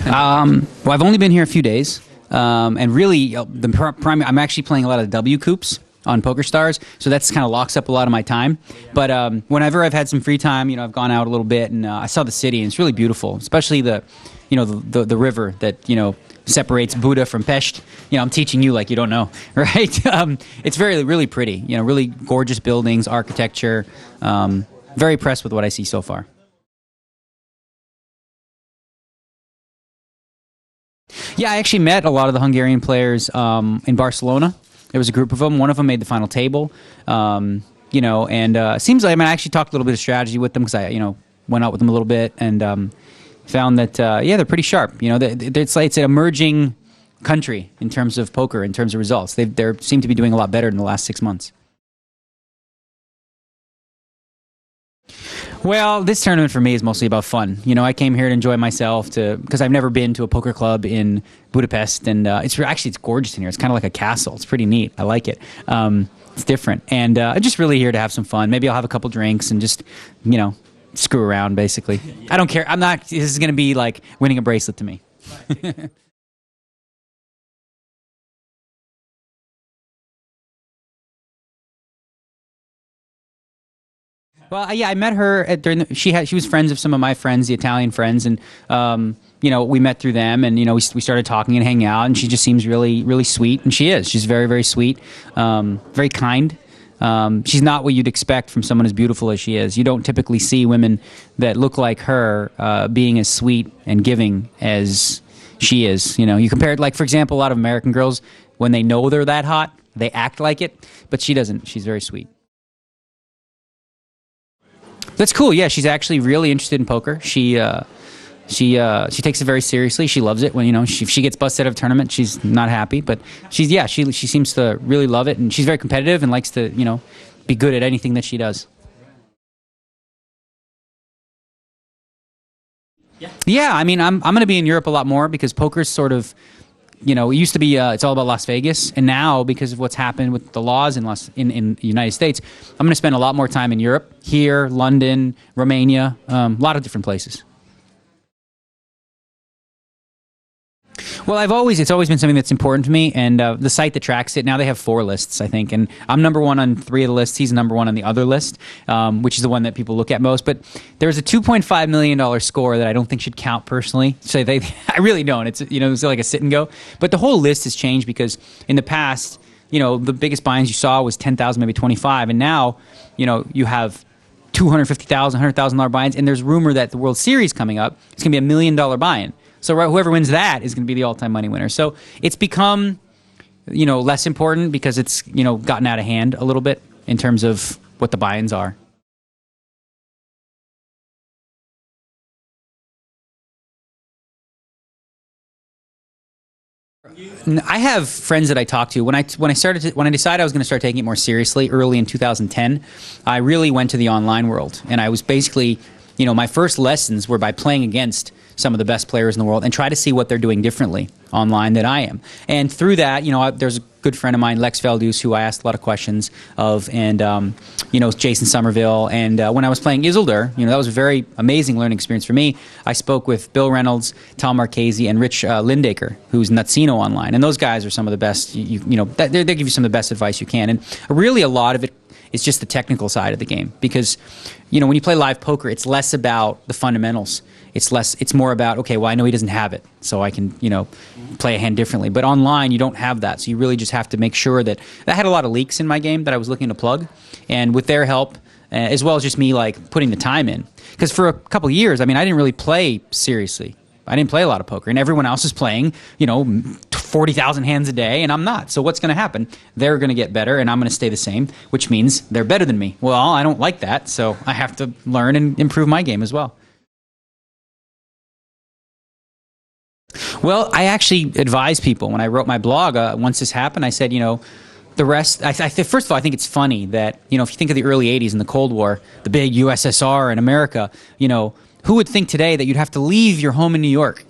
Well, I've only been here a few days, and really, I'm actually playing a lot of W coops on Poker Stars, so that's kind of locks up a lot of my time. But whenever I've had some free time, I've gone out a little bit, and I saw the city, and it's really beautiful, especially the river that separates Buda from Pest. I'm teaching you like you don't know, right? It's really pretty. Really gorgeous buildings, architecture. Very impressed with what I see so far. Yeah, I actually met a lot of the Hungarian players in Barcelona. There was a group of them. One of them made the final table. And it seems like, I actually talked a little bit of strategy with them because I, went out with them a little bit and found that, they're pretty sharp. It's an emerging country in terms of poker, in terms of results. They seem to be doing a lot better in the last 6 months. Well, this tournament for me is mostly about fun. I came here to enjoy myself because I've never been to a poker club in Budapest, and it's gorgeous in here. It's kind of like a castle. It's pretty neat. I like it. It's different, and I'm just really here to have some fun. Maybe I'll have a couple drinks and just, screw around. Basically, I don't care. This is going to be like winning a bracelet to me. Well, yeah, I met her she was friends of some of my friends, the Italian friends, and we met through them, and we started talking and hanging out, and she just seems really sweet, and she is. She's very, very sweet, very kind. She's not what you'd expect from someone as beautiful as she is. You don't typically see women that look like her being as sweet and giving as she is. You compare it, like, for example, a lot of American girls, when they know they're that hot, they act like it, but she doesn't. She's very sweet. That's cool. Yeah, she's actually really interested in poker. She takes it very seriously. She loves it. When if she gets busted out of a tournament, she's not happy. But she seems to really love it, and she's very competitive and likes to be good at anything that she does. Yeah. I'm going to be in Europe a lot more because poker's sort of. It used to be it's all about Las Vegas, and now because of what's happened with the laws in the United States, I'm going to spend a lot more time in Europe, here, London, Romania, a lot of different places. Well, it's always been something that's important to me, and the site that tracks it, now they have 4 lists, I think, and I'm number 1 on 3 of the lists. He's number 1 on the other list, which is the one that people look at most. But there's a $2.5 million score that I don't think should count personally. So I really don't. It's it's like a sit and go. But the whole list has changed because in the past, the biggest buy-ins you saw was 10,000, maybe 25, and now, you have $250,000, $100,000 buy-ins, and there's rumor that the World Series coming up is going to be $1 million buy-in. So whoever wins that is going to be the all-time money winner. So it's become, less important because it's, gotten out of hand a little bit in terms of what the buy-ins are. I have friends that I talk to. When I decided I was going to start taking it more seriously early in 2010, I really went to the online world, and I was basically, my first lessons were by playing against some of the best players in the world and try to see what they're doing differently online than I am. And through that, there's a good friend of mine, Lex Veldus, who I asked a lot of questions of, and Jason Somerville. And when I was playing Isildur, that was a very amazing learning experience for me. I spoke with Bill Reynolds, Tom Marchese, and Rich Lindaker, who's Nutsino online. And those guys are some of the best. They give you some of the best advice you can. And really, a lot of it is just the technical side of the game, because when you play live poker, it's less about the fundamentals. It's more about, okay, well, I know he doesn't have it, so I can, play a hand differently. But online, you don't have that, so you really just have to make sure that I had a lot of leaks in my game that I was looking to plug, and with their help, as well as just me putting the time in, because for a couple of years, I didn't really play seriously. I didn't play a lot of poker, and everyone else is playing, 40,000 hands a day, and I'm not. So what's going to happen? They're going to get better, and I'm going to stay the same, which means they're better than me. Well, I don't like that, so I have to learn and improve my game as well. Well, I actually advise people when I wrote my blog. Once this happened, I said, the rest. First of all, I think it's funny that if you think of the early '80s and the Cold War, the big USSR and America, who would think today that you'd have to leave your home in New York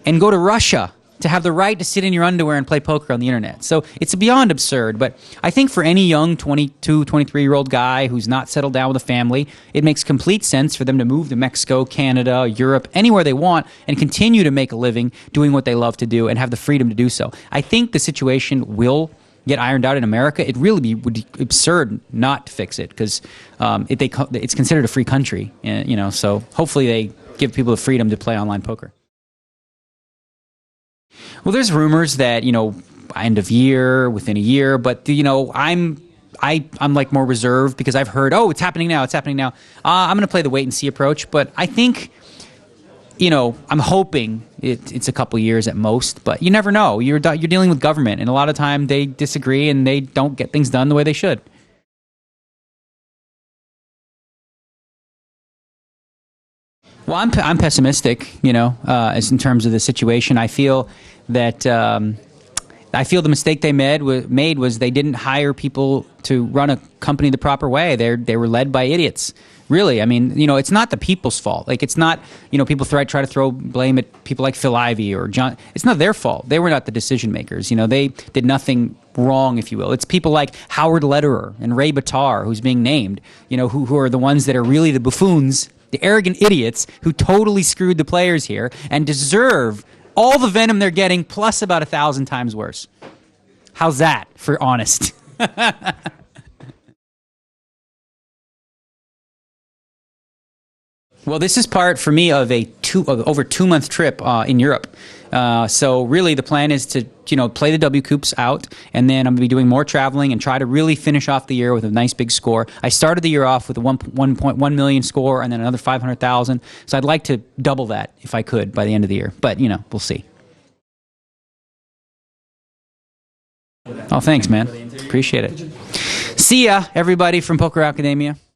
and go to Russia to have the right to sit in your underwear and play poker on the internet. So it's beyond absurd. But I think for any young 22, 23-year-old guy who's not settled down with a family, it makes complete sense for them to move to Mexico, Canada, Europe, anywhere they want, and continue to make a living doing what they love to do and have the freedom to do so. I think the situation will get ironed out in America. It really would be absurd not to fix it, because it's considered a free country, you know. So hopefully they give people the freedom to play online poker. Well, there's rumors that, you know, end of year, within a year, but, you know, I'm like more reserved because I've heard, oh, it's happening now. I'm going to play the wait and see approach, but I think, you know, I'm hoping it's a couple years at most, but you never know. You're dealing with government, and a lot of time they disagree and they don't get things done the way they should. Well, I'm pessimistic, you know, as in terms of the situation. I feel that the mistake they made was they didn't hire people to run a company the proper way. They were led by idiots. Really, I mean, you know, it's not the people's fault. Like, it's not, you know, people try to throw blame at people like Phil Ivey or John. It's not their fault. They were not the decision makers. You know, they did nothing wrong, if you will. It's people like Howard Lederer and Ray Bitar, who's being named, you know, who are the ones that are really the buffoons, the arrogant idiots who totally screwed the players here and deserve all the venom they're getting, plus about 1,000 times worse. How's that for honest? Well, this is part for me of over 2-month trip in Europe. So really, the plan is to, you know, play the W Coops out, and then I'm going to be doing more traveling and try to really finish off the year with a nice big score. I started the year off with a 1.1 million score, and then another 500,000. So I'd like to double that if I could by the end of the year. But, you know, we'll see. Oh, thanks, man. Appreciate it. See ya, everybody from Poker Academia.